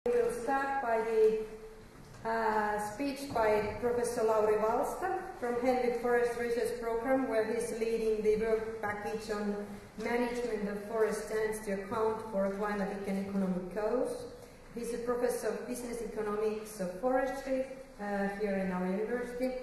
We will start by the speech by Professor Valsta from HENVI Forest Research Program, where he's leading the work package on management of forest stands to account for climatic and economic goals. He's a professor of business economics of forestry here in our university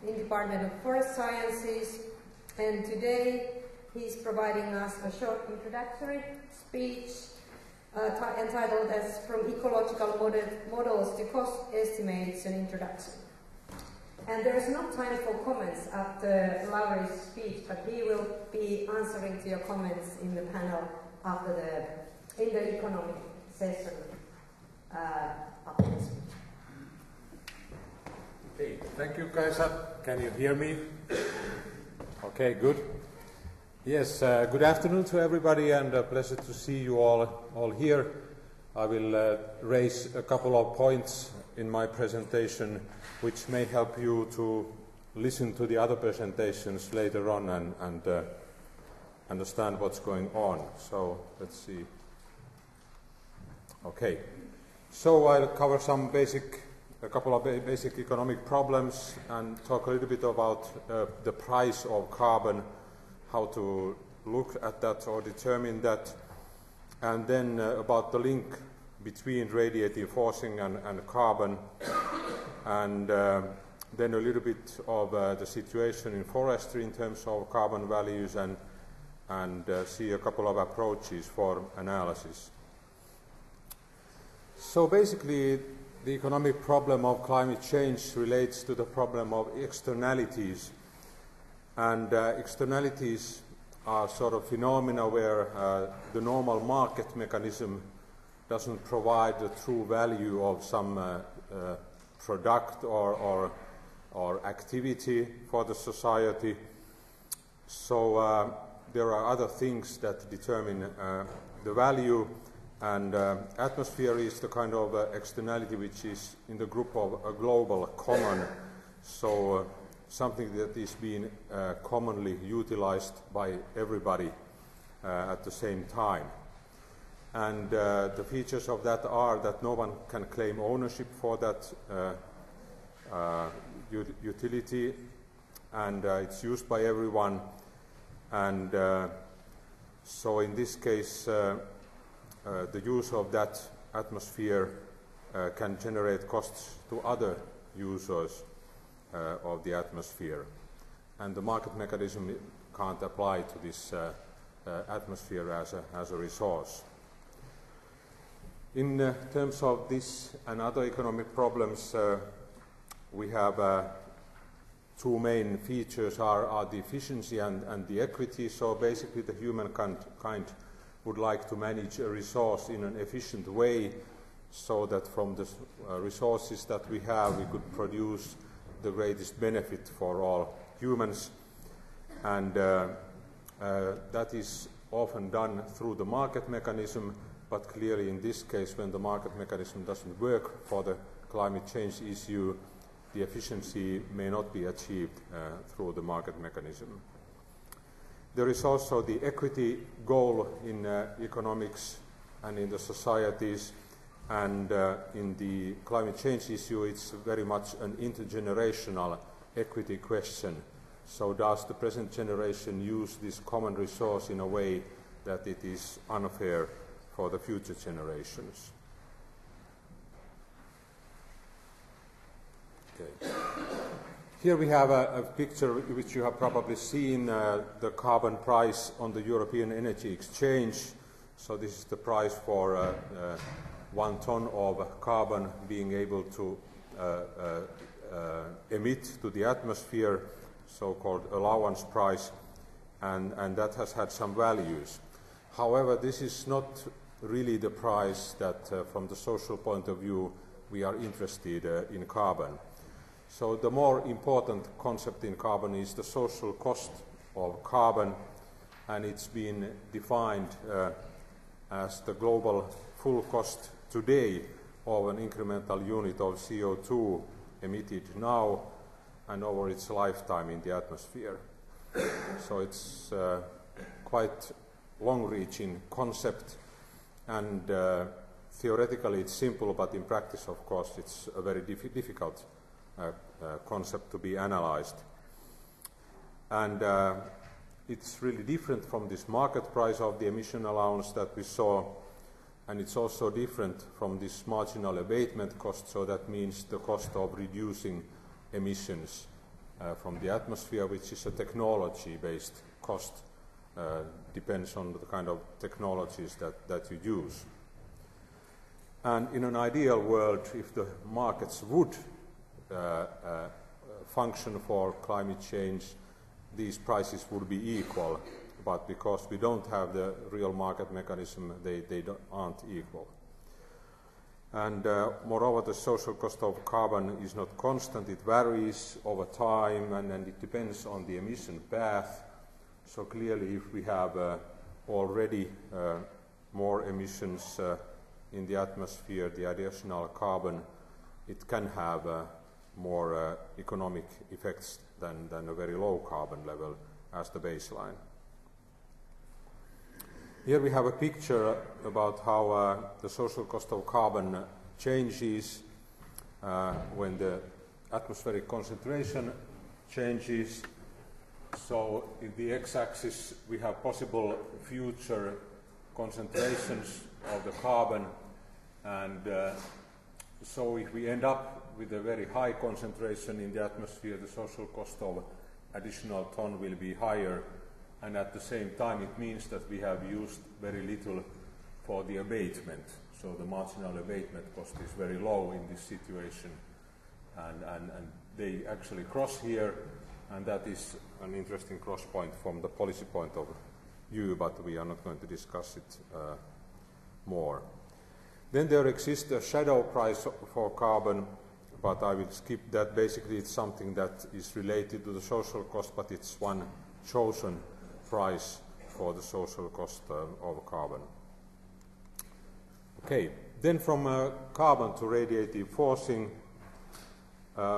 in the Department of Forest Sciences, and today he's providing us a short introductory speech entitled as From Ecological Models to Cost Estimates, an Introduction. And there is not time for comments after Lauri's speech, but he will be answering to your comments in the panel after in the economic session after the speech. Okay, thank you, Kaisa. Can you hear me? Okay, good. Yes, good afternoon to everybody, and a pleasure to see you all here. I will raise a couple of points in my presentation which may help you to listen to the other presentations later on and understand what's going on. So let's see. Okay, so I'll cover a couple of basic economic problems and talk a little bit about the price of carbon, how to look at that or determine that, and then about the link between radiative forcing and carbon, and then a little bit of the situation in forestry in terms of carbon values, and see a couple of approaches for analysis. So basically, the economic problem of climate change relates to the problem of externalities. And externalities are sort of phenomena where the normal market mechanism doesn't provide the true value of some product or activity for the society. So there are other things that determine the value, and atmosphere is the kind of externality which is in the group of a global common. So something that is being commonly utilized by everybody at the same time. And the features of that are that no one can claim ownership for that utility, and it's used by everyone. And so in this case, the use of that atmosphere can generate costs to other users of the atmosphere, and the market mechanism can't apply to this atmosphere as a resource. In terms of this and other economic problems, we have two main features are the efficiency and the equity. So basically the humankind would like to manage a resource in an efficient way, so that from the resources that we have we could produce the greatest benefit for all humans, and that is often done through the market mechanism, but clearly in this case, when the market mechanism doesn't work for the climate change issue, the efficiency may not be achieved through the market mechanism. There is also the equity goal in economics and in the societies. And in the climate change issue, it's very much an intergenerational equity question. So does the present generation use this common resource in a way that it is unfair for the future generations? Okay. Here we have a picture which you have probably seen, the carbon price on the European Energy Exchange. So this is the price for 1 ton of carbon being able to emit to the atmosphere, so-called allowance price, and that has had some values. However, this is not really the price that, from the social point of view, we are interested in carbon. So the more important concept in carbon is the social cost of carbon, and it's been defined as the global full cost today of an incremental unit of CO2 emitted now and over its lifetime in the atmosphere. So it's quite long-reaching concept, and theoretically it's simple, but in practice, of course, it's a very difficult concept to be analyzed. And it's really different from this market price of the emission allowance that we saw, and it's also different from this marginal abatement cost, so that means the cost of reducing emissions from the atmosphere, which is a technology-based cost, depends on the kind of technologies that you use. And in an ideal world, if the markets would function for climate change, these prices would be equal, but because we don't have the real market mechanism, they aren't equal. And moreover, the social cost of carbon is not constant, it varies over time, and it depends on the emission path. So clearly, if we have already more emissions in the atmosphere, the additional carbon, it can have more economic effects than a very low carbon level as the baseline. Here we have a picture about how the social cost of carbon changes when the atmospheric concentration changes. So in the x-axis we have possible future concentrations of the carbon, and so if we end up with a very high concentration in the atmosphere, the social cost of additional ton will be higher, and at the same time it means that we have used very little for the abatement. So the marginal abatement cost is very low in this situation, and they actually cross here, and that is an interesting cross point from the policy point of view, but we are not going to discuss it more. Then there exists a shadow price for carbon, but I will skip that. Basically it's something that is related to the social cost, but it's one chosen price for the social cost of carbon. Okay, then from carbon to radiative forcing,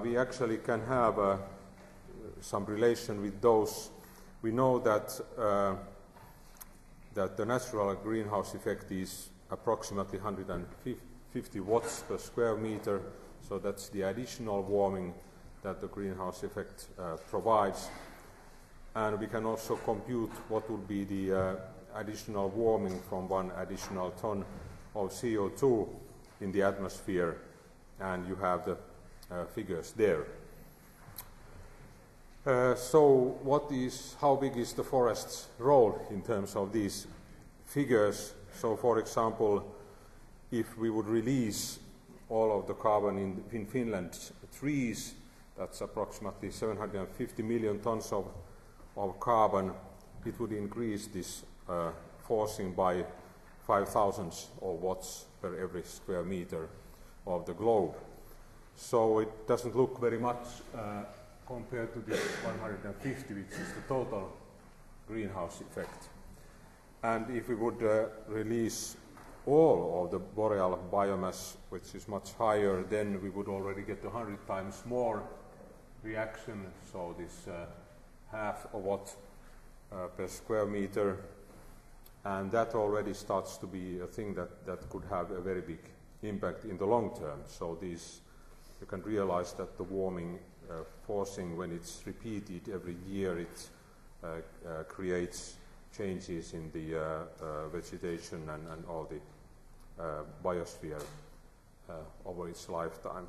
we actually can have some relation with those. We know that that the natural greenhouse effect is approximately 150 watts per square meter, so that's the additional warming that the greenhouse effect provides. And we can also compute what would be the additional warming from one additional ton of CO2 in the atmosphere, and you have the figures there. So how big is the forest's role in terms of these figures? So for example, if we would release all of the carbon in Finland's trees, that's approximately 750 million tons of carbon, it would increase this forcing by 5,000 of watts per every square meter of the globe. So it doesn't look very much compared to this 150, which is the total greenhouse effect. And if we would release all of the boreal biomass, which is much higher, then we would already get 100 times more reaction, so this half a watt per square meter, and that already starts to be a thing that could have a very big impact in the long term. So you can realize that the warming forcing, when it's repeated every year, it creates changes in the vegetation and all the biosphere over its lifetime.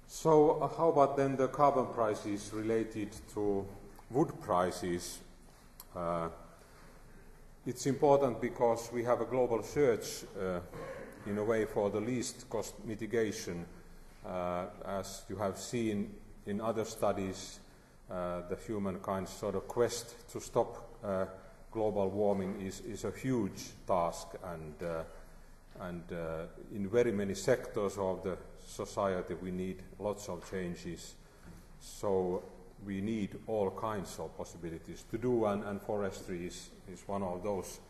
So how about then the carbon prices related to wood prices? It's important because we have a global search in a way for the least cost mitigation. As you have seen in other studies, the humankind's sort of quest to stop global warming is a huge task, and in very many sectors of the society we need lots of changes. So we need all kinds of possibilities to do, and forestry is one of those,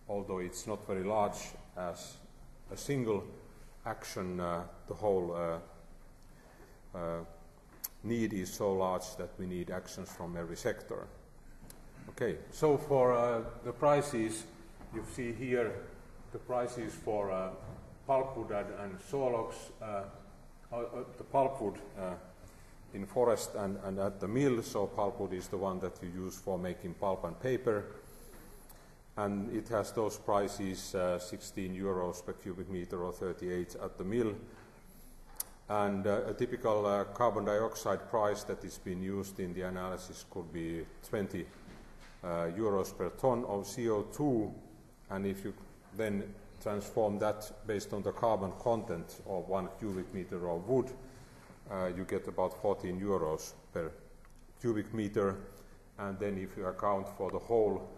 although it's not very large as a single action. The whole need is so large that we need actions from every sector. Okay, so for the prices, you see here the prices for pulpwood and sawlogs, the pulpwood in forest and at the mill. So pulpwood is the one that you use for making pulp and paper, and it has those prices, 16 euros per cubic meter or 38 at the mill. And a typical carbon dioxide price that is being used in the analysis could be 20 euros per ton of CO2, and if you then transform that based on the carbon content of 1 cubic meter of wood, you get about 14 euros per cubic meter. And then if you account for the whole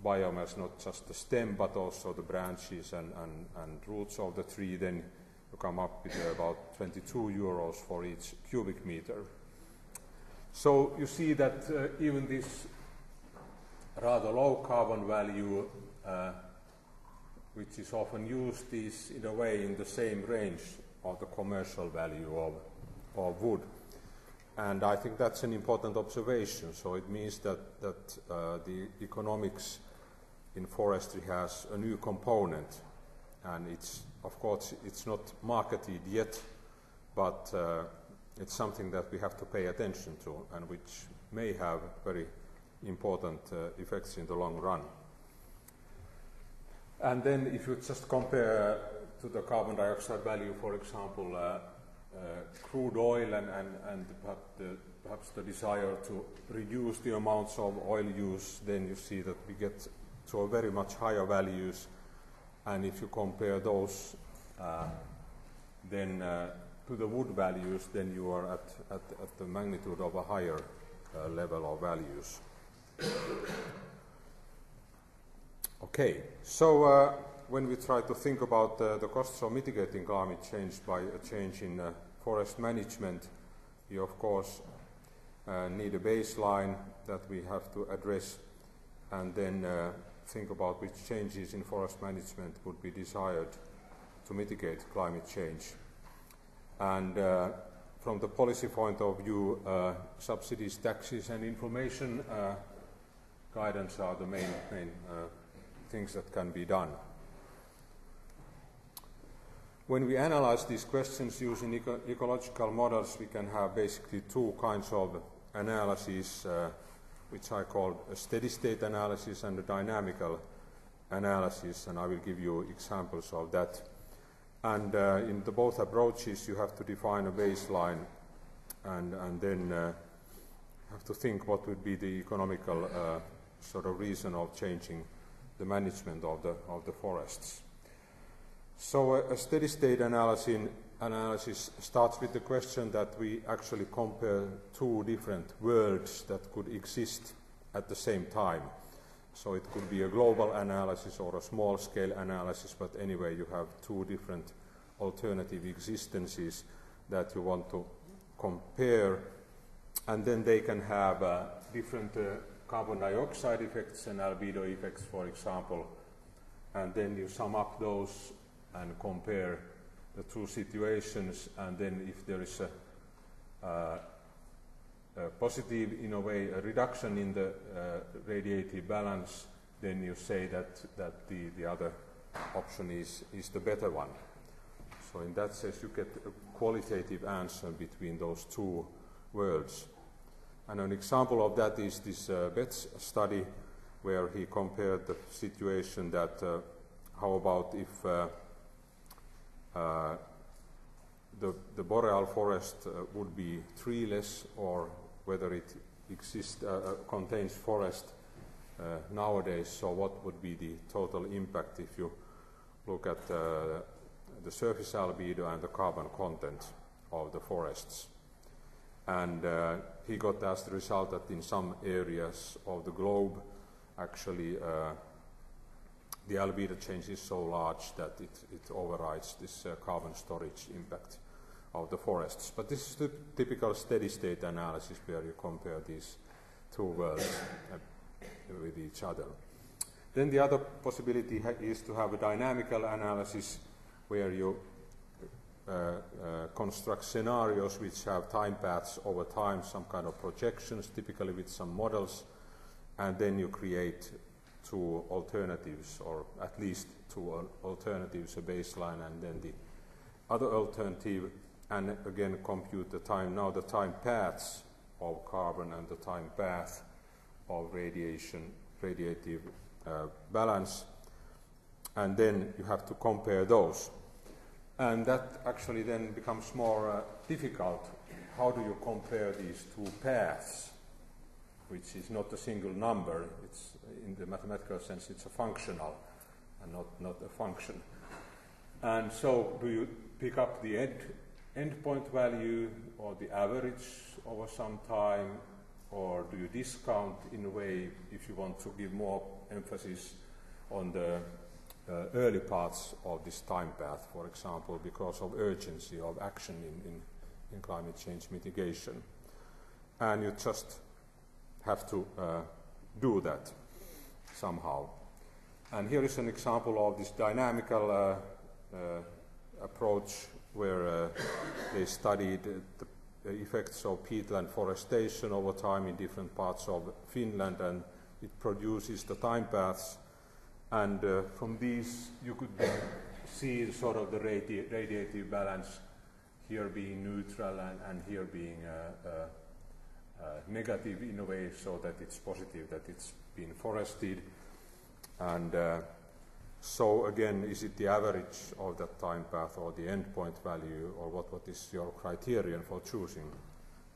biomass, not just the stem but also the branches and roots of the tree, then you come up with about 22 euros for each cubic meter. So you see that even this rather low carbon value, which is often used, is in a way in the same range of the commercial value of wood. And I think that's an important observation. So it means that the economics in forestry has a new component, and it's, of course, it's not marketed yet, but it's something that we have to pay attention to, and which may have very important effects in the long run. And then if you just compare to the carbon dioxide value, for example, crude oil and perhaps the desire to reduce the amounts of oil use, then you see that we get to a very much higher values. And if you compare those then to the wood values, then you are at the magnitude of a higher level of values. Okay, so when we try to think about the costs of mitigating climate change by a change in forest management, you of course need a baseline that we have to address, and then think about which changes in forest management would be desired to mitigate climate change. And from the policy point of view, subsidies, taxes and information guidance are the main things that can be done. When we analyze these questions using ecological models, we can have basically two kinds of analysis, which I call a steady state analysis and a dynamical analysis, and I will give you examples of that. And in the both approaches you have to define a baseline and then have to think what would be the economical sort of reason of changing the management of the forests. So a steady state analysis starts with the question that we actually compare two different worlds that could exist at the same time. So it could be a global analysis or a small scale analysis, but anyway you have two different alternative existences that you want to compare, and then they can have different carbon dioxide effects and albedo effects, for example, and then you sum up those and compare the two situations, and then if there is a positive, in a way, a reduction in the radiative balance, then you say that the other option is the better one. So in that sense you get a qualitative answer between those two worlds. And an example of that is this Betts study, where he compared the situation that how about if the boreal forest would be treeless, or whether it contains forest nowadays. So what would be the total impact if you look at the surface albedo and the carbon content of the forests? And he got as the result that in some areas of the globe, actually the albedo change is so large that it overrides this carbon storage impact of the forests. But this is the typical steady state analysis where you compare these two worlds with each other. Then the other possibility is to have a dynamical analysis where you construct scenarios which have time paths over time, some kind of projections, typically with some models, and then you create two alternatives, or at least two alternatives, a baseline and then the other alternative, and again compute the time, now the time paths of carbon and the time path of radiative balance, and then you have to compare those. And that actually then becomes more difficult. How do you compare these two paths, which is not a single number, it's in the mathematical sense it's a functional and not a function. And so do you pick up the endpoint value or the average over some time, or do you discount in a way if you want to give more emphasis on the early parts of this time path, for example, because of urgency of action in climate change mitigation. And you just have to do that somehow. And here is an example of this dynamical approach where they studied the effects of peatland forestation over time in different parts of Finland, and it produces the time paths. And from these you could see sort of the radiative balance here being neutral and here being negative in a way, so that it's positive that it's been forested. And so again, is it the average of that time path or the endpoint value, or what is your criterion for choosing?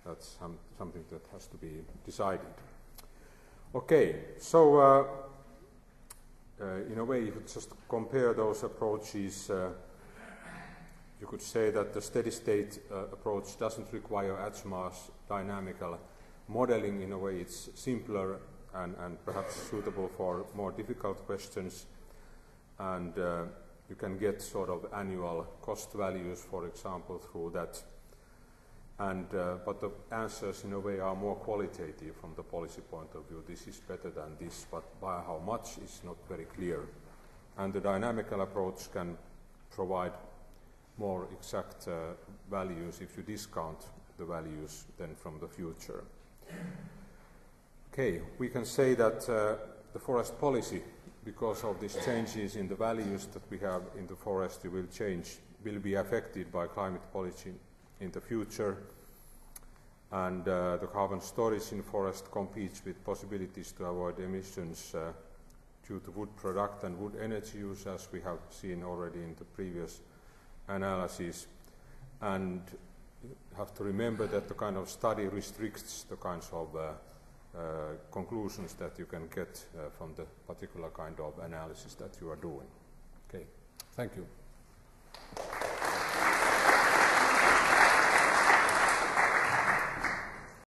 That's something that has to be decided. Okay, so in a way, if you just compare those approaches, you could say that the steady-state approach doesn't require as much dynamical modeling. In a way, it's simpler and perhaps suitable for more difficult questions. And you can get sort of annual cost values, for example, through that. And but the answers, in a way, are more qualitative from the policy point of view. This is better than this, but by how much is not very clear. And the dynamical approach can provide more exact values if you discount the values then from the future. Okay, we can say that the forest policy, because of these changes in the values that we have in the forest, will be affected by climate policy in the future. And the carbon storage in forest competes with possibilities to avoid emissions due to wood product and wood energy use, as we have seen already in the previous analysis. And you have to remember that the kind of study restricts the kinds of conclusions that you can get from the particular kind of analysis that you are doing. Okay, thank you.